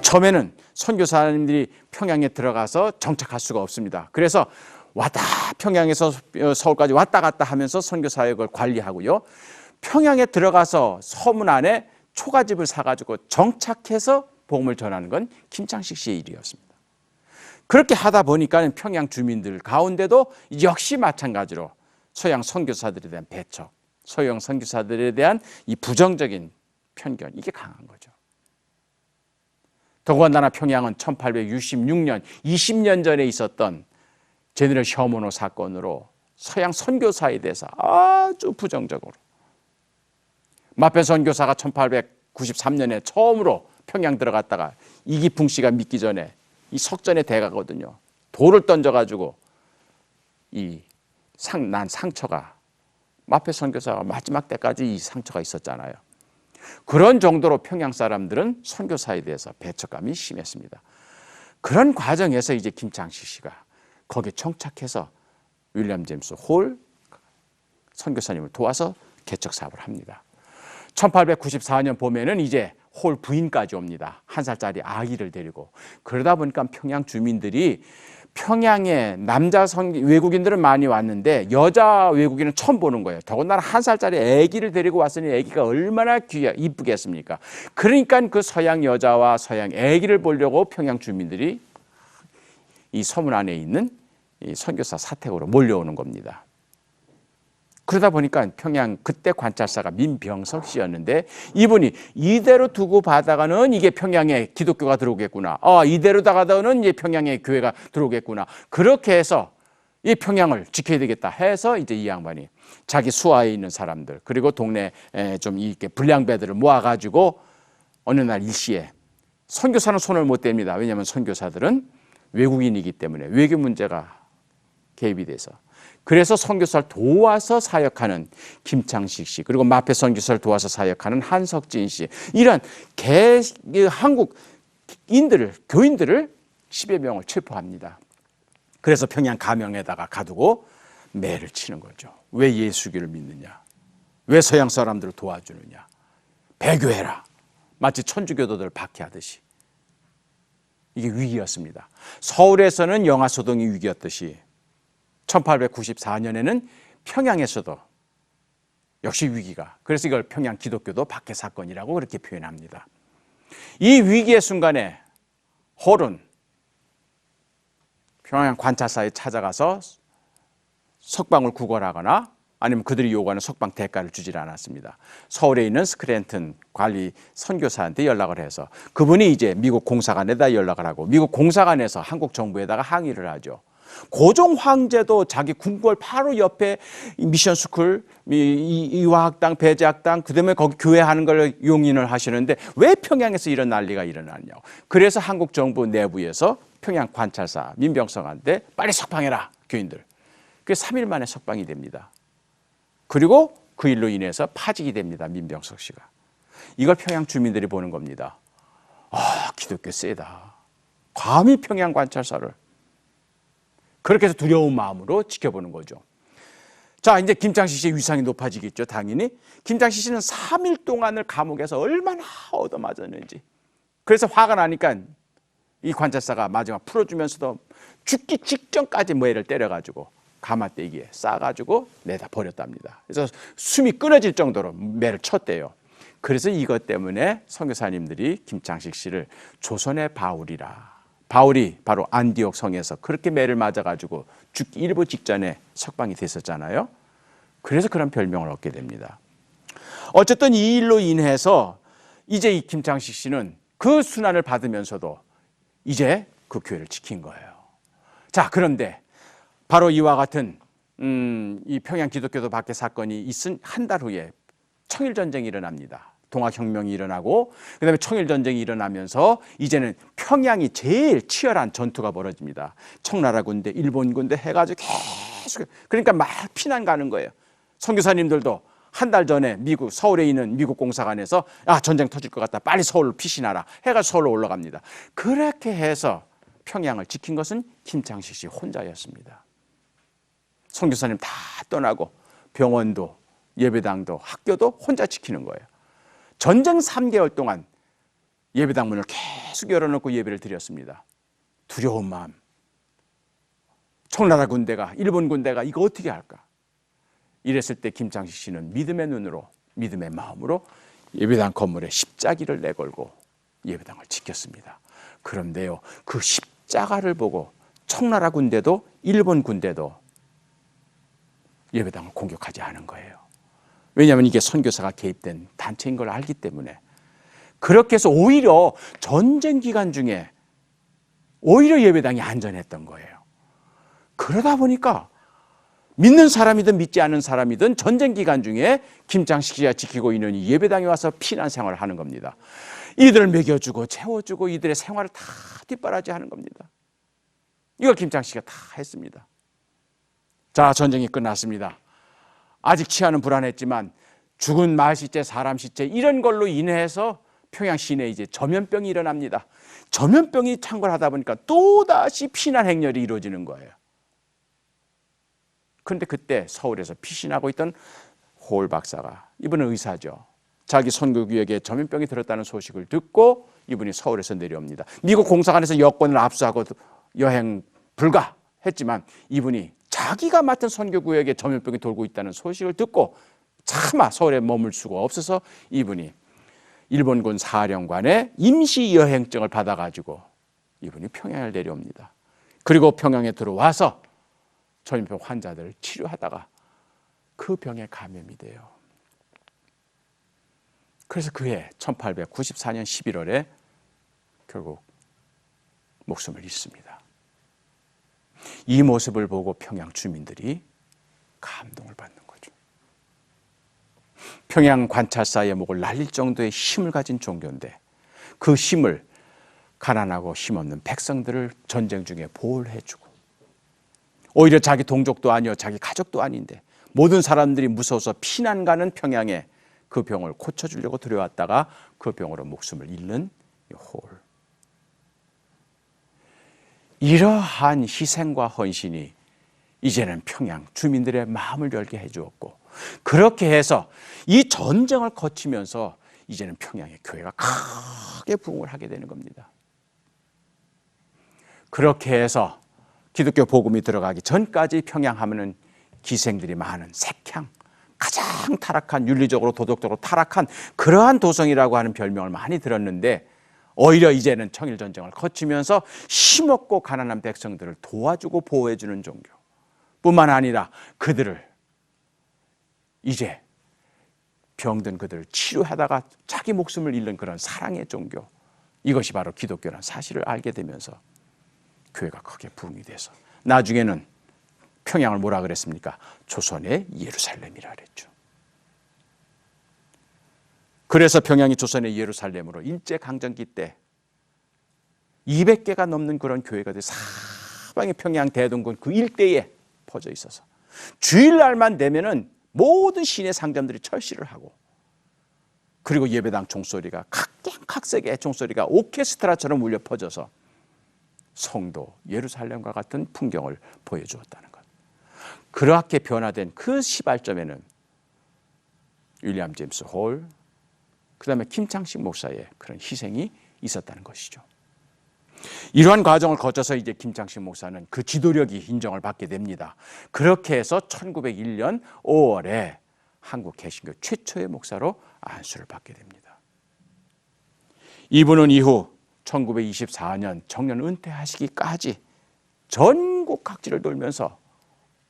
처음에는 선교사님들이 평양에 들어가서 정착할 수가 없습니다. 그래서 평양에서 서울까지 왔다 갔다 하면서 선교 사역을 관리하고요. 평양에 들어가서 서문 안에 초가집을 사가지고 정착해서 복음을 전하는 건 김창식 씨의 일이었습니다. 그렇게 하다 보니까 평양 주민들 가운데도 역시 마찬가지로 서양 선교사들에 대한 배척, 서양 선교사들에 대한 이 부정적인 편견, 이게 강한 거죠. 더군다나 평양은 1866년, 20년 전에 있었던 제너럴 셔먼호 사건으로 서양 선교사에 대해서 아주 부정적으로, 마페 선교사가 1893년에 처음으로 평양 들어갔다가 이기풍 씨가 믿기 전에 이 석전에 대가거든요. 돌을 던져가지고 난 상처가, 마페 선교사가 마지막 때까지 이 상처가 있었잖아요. 그런 정도로 평양 사람들은 선교사에 대해서 배척감이 심했습니다. 그런 과정에서 이제 김창식 씨가 거기에 정착해서 윌리엄 제임스 홀 선교사님을 도와서 개척 사업을 합니다. 1894년 봄에는 이제 홀 부인까지 옵니다. 1살짜리 아기를 데리고. 그러다 보니까 평양 주민들이, 평양에 남자 외국인들은 많이 왔는데 여자 외국인은 처음 보는 거예요. 더군다나 1살짜리 아기를 데리고 왔으니 아기가 얼마나 이쁘겠습니까? 그러니까 그 서양 여자와 서양 아기를 보려고 평양 주민들이 이 서문 안에 있는 이 선교사 사택으로 몰려오는 겁니다. 그러다 보니까 평양 그때 관찰사가 민병석 씨였는데, 이분이 이대로 두고 가다가는 이게 평양에 기독교가 들어오겠구나. 이대로 가다가는 이제 평양에 교회가 들어오겠구나. 그렇게 해서 이 평양을 지켜야 되겠다 해서 이제 이 양반이 자기 수하에 있는 사람들, 그리고 동네 좀 이렇게 불량배들을 모아가지고 어느 날 일시에, 선교사는 손을 못 댑니다. 왜냐하면 선교사들은 외국인이기 때문에 외교 문제가 개입이 돼서. 그래서 선교사를 도와서 사역하는 김창식 씨, 그리고 마페 선교사를 도와서 사역하는 한석진 씨, 이런 한국인들을, 교인들을 10여 명을 체포합니다. 그래서 평양 가명에다가 가두고 매를 치는 거죠. 왜 예수교를 믿느냐? 왜 서양 사람들을 도와주느냐? 배교해라. 마치 천주교도들 박해하듯이. 이게 위기였습니다. 서울에서는 영아소동이 위기였듯이 1894년에는 평양에서도 역시 위기가, 그래서 이걸 평양 기독교도 박해 사건이라고 그렇게 표현합니다. 이 위기의 순간에 홀은 평양 관찰사에 찾아가서 석방을 구걸하거나 아니면 그들이 요구하는 석방 대가를 주질 않았습니다. 서울에 있는 스크랜튼 관리 선교사한테 연락을 해서 그분이 이제 미국 공사관에다 연락을 하고, 미국 공사관에서 한국 정부에다가 항의를 하죠. 고종 황제도 자기 궁궐 바로 옆에 미션 스쿨, 이화학당, 배제학당, 그다음에 거기 교회 하는 걸 용인을 하시는데 왜 평양에서 이런 난리가 일어났냐고. 그래서 한국 정부 내부에서 평양 관찰사 민병석한테 빨리 석방해라, 교인들. 그게 3일 만에 석방이 됩니다. 그리고 그 일로 인해서 파직이 됩니다, 민병석 씨가. 이걸 평양 주민들이 보는 겁니다. 기독교 세다. 감히 평양 관찰사를. 그렇게 해서 두려운 마음으로 지켜보는 거죠. 자, 이제 김창식 씨의 위상이 높아지겠죠, 당연히. 김창식 씨는 3일 동안을 감옥에서 얼마나 얻어맞았는지. 그래서 화가 나니까 이 관찰사가 마지막 풀어주면서도 죽기 직전까지 매를 때려가지고 가마떼기에 싸가지고 내다 버렸답니다. 그래서 숨이 끊어질 정도로 매를 쳤대요. 그래서 이것 때문에 선교사님들이 김창식 씨를 조선의 바울이라, 바울이 바로 안디옥 성에서 그렇게 매를 맞아가지고 죽기 일부 직전에 석방이 됐었잖아요. 그래서 그런 별명을 얻게 됩니다. 어쨌든 이 일로 인해서 이제 이 김창식 씨는 그 순환을 받으면서도 이제 그 교회를 지킨 거예요. 자, 그런데 바로 이와 같은 이 평양 기독교도 박해 사건이 있은 한 달 후에 청일전쟁이 일어납니다. 동학혁명이 일어나고 그다음에 청일전쟁이 일어나면서 이제는 평양이 제일 치열한 전투가 벌어집니다. 청나라 군대, 일본 군대 해가지고 계속, 그러니까 막 피난 가는 거예요. 선교사님들도 한 달 전에 미국 서울에 있는 미국 공사관에서 전쟁 터질 것 같다, 빨리 서울로 피신하라 해가 서울로 올라갑니다. 그렇게 해서 평양을 지킨 것은 김창식 씨 혼자였습니다. 선교사님 다 떠나고 병원도 예배당도 학교도 혼자 지키는 거예요. 전쟁 3개월 동안 예배당 문을 계속 열어놓고 예배를 드렸습니다. 두려운 마음. 청나라 군대가, 일본 군대가 이거 어떻게 할까? 이랬을 때 김창식 씨는 믿음의 눈으로, 믿음의 마음으로 예배당 건물에 십자기를 내걸고 예배당을 지켰습니다. 그런데요, 그 십자가를 보고 청나라 군대도 일본 군대도 예배당을 공격하지 않은 거예요. 왜냐하면 이게 선교사가 개입된 단체인 걸 알기 때문에. 그렇게 해서 오히려 전쟁 기간 중에 오히려 예배당이 안전했던 거예요. 그러다 보니까 믿는 사람이든 믿지 않는 사람이든 전쟁 기간 중에 김창식 씨가 지키고 있는 이 예배당에 와서 피난 생활을 하는 겁니다. 이들을 먹여주고 채워주고 이들의 생활을 다 뒷바라지하는 겁니다. 이걸 김창식 씨가 다 했습니다. 자, 전쟁이 끝났습니다. 아직 치안은 불안했지만 죽은 말 시체, 사람 시체 이런 걸로 인해서 평양 시내에 이제 전염병이 일어납니다. 전염병이 창궐하다 보니까 또다시 피난 행렬이 이루어지는 거예요. 그런데 그때 서울에서 피신하고 있던 홀 박사가, 이분은 의사죠. 자기 선교구역에 전염병이 들었다는 소식을 듣고 이분이 서울에서 내려옵니다. 미국 공사관에서 여권을 압수하고 여행 불가했지만 이분이 자기가 맡은 선교구역에 전염병이 돌고 있다는 소식을 듣고 차마 서울에 머물 수가 없어서 이분이 일본군 사령관의 임시 여행증을 받아가지고 이분이 평양을 내려옵니다. 그리고 평양에 들어와서 전염병 환자들을 치료하다가 그 병에 감염이 돼요. 그래서 그해 1894년 11월에 결국 목숨을 잃습니다. 이 모습을 보고 평양 주민들이 감동을 받는 거죠. 평양 관찰사의 목을 날릴 정도의 힘을 가진 종교인데 그 힘을 가난하고 힘없는 백성들을 전쟁 중에 보호를 해주고 오히려 자기 동족도 아니요 자기 가족도 아닌데 모든 사람들이 무서워서 피난 가는 평양에 그 병을 고쳐주려고 들여왔다가 그 병으로 목숨을 잃는 홀. 이러한 희생과 헌신이 이제는 평양 주민들의 마음을 열게 해주었고 그렇게 해서 이 전쟁을 거치면서 이제는 평양의 교회가 크게 부흥을 하게 되는 겁니다. 그렇게 해서 기독교 복음이 들어가기 전까지 평양 하면은 기생들이 많은 색향, 가장 타락한 윤리적으로 도덕적으로 타락한 그러한 도성이라고 하는 별명을 많이 들었는데 오히려 이제는 청일전쟁을 거치면서 힘없고 가난한 백성들을 도와주고 보호해주는 종교 뿐만 아니라 그들을 이제 병든 그들을 치료하다가 자기 목숨을 잃는 그런 사랑의 종교, 이것이 바로 기독교라는 사실을 알게 되면서 교회가 크게 부흥이 돼서 나중에는 평양을 뭐라 그랬습니까? 조선의 예루살렘이라 그랬죠. 그래서 평양이 조선의 예루살렘으로 일제강점기 때 200개가 넘는 그런 교회가 돼서 사방에 평양 대동군 그 일대에 퍼져 있어서 주일날만 되면은 모든 시내 상점들이 철시를 하고 그리고 예배당 종소리가 각색의 종소리가 오케스트라처럼 울려 퍼져서 성도 예루살렘과 같은 풍경을 보여주었다는 것. 그렇게 변화된 그 시발점에는 윌리엄 제임스 홀, 그 다음에 김창식 목사의 그런 희생이 있었다는 것이죠. 이러한 과정을 거쳐서 이제 김창식 목사는 그 지도력이 인정을 받게 됩니다. 그렇게 해서 1901년 5월에 한국 개신교 최초의 목사로 안수를 받게 됩니다. 이분은 이후 1924년 정년 은퇴하시기까지 전국 각지를 돌면서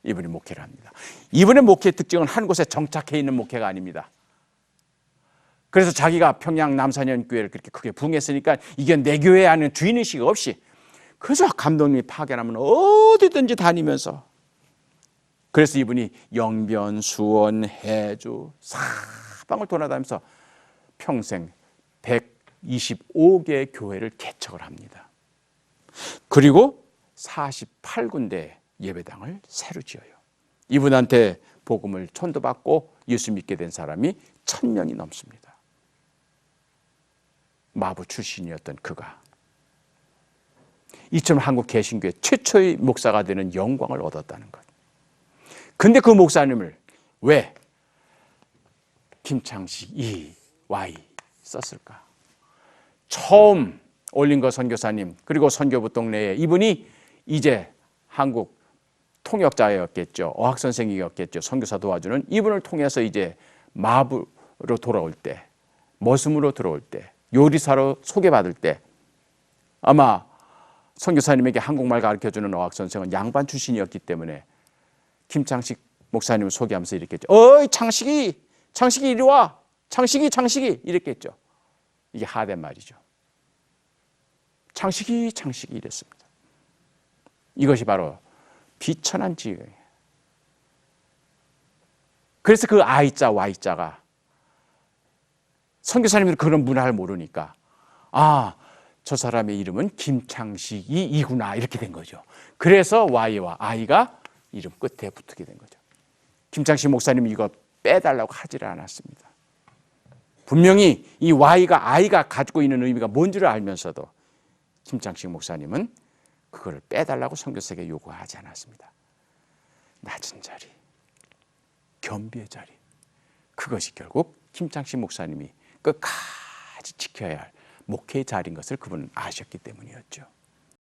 이분이 목회를 합니다. 이분의 목회의 특징은 한 곳에 정착해 있는 목회가 아닙니다. 그래서 자기가 평양 남산연교회를 그렇게 크게 부흥했으니까 이게 내 교회 하는 주인의식 없이 그저 감독님이 파견하면 어디든지 다니면서 그래서 이분이 영변, 수원, 해주 사방을 돌아다니면서 평생 125개의 교회를 개척을 합니다. 그리고 48군데 예배당을 새로 지어요. 이분한테 복음을 전도받고 예수 믿게 된 사람이 1000명이 넘습니다. 마부 출신이었던 그가 이처럼 한국 개신교회 최초의 목사가 되는 영광을 얻었다는 것. 근데 그 목사님을 왜 김창식 Y 썼을까? 처음 올린 거 선교사님, 그리고 선교부 동네에 이분이 이제 한국 통역자였겠죠. 어학 선생이었겠죠. 선교사 도와주는 이분을 통해서 이제 마부로 돌아올 때, 머슴으로 들어올 때, 요리사로 소개받을 때 아마 선교사님에게 한국말 가르쳐주는 어학 선생은 양반 출신이었기 때문에 김창식 목사님을 소개하면서 이랬겠죠. 어이 창식이 이리 와. 창식이 이랬겠죠. 이게 하된 말이죠. 창식이 이랬습니다. 이것이 바로 비천한 지경이에요. 그래서 그 I자 Y자가 선교사님들은 그런 문화를 모르니까 저 사람의 이름은 김창식이구나 이렇게 된 거죠. 그래서 Y와 I가 이름 끝에 붙게 된 거죠. 김창식 목사님이 이거 빼달라고 하지를 않았습니다. 분명히 이 Y가 I가 가지고 있는 의미가 뭔지를 알면서도 김창식 목사님은 그걸 빼달라고 선교사에게 요구하지 않았습니다. 낮은 자리, 겸비의 자리, 그것이 결국 김창식 목사님이 끝까지 지켜야 할 목회의 자리인 것을 그분은 아셨기 때문이었죠.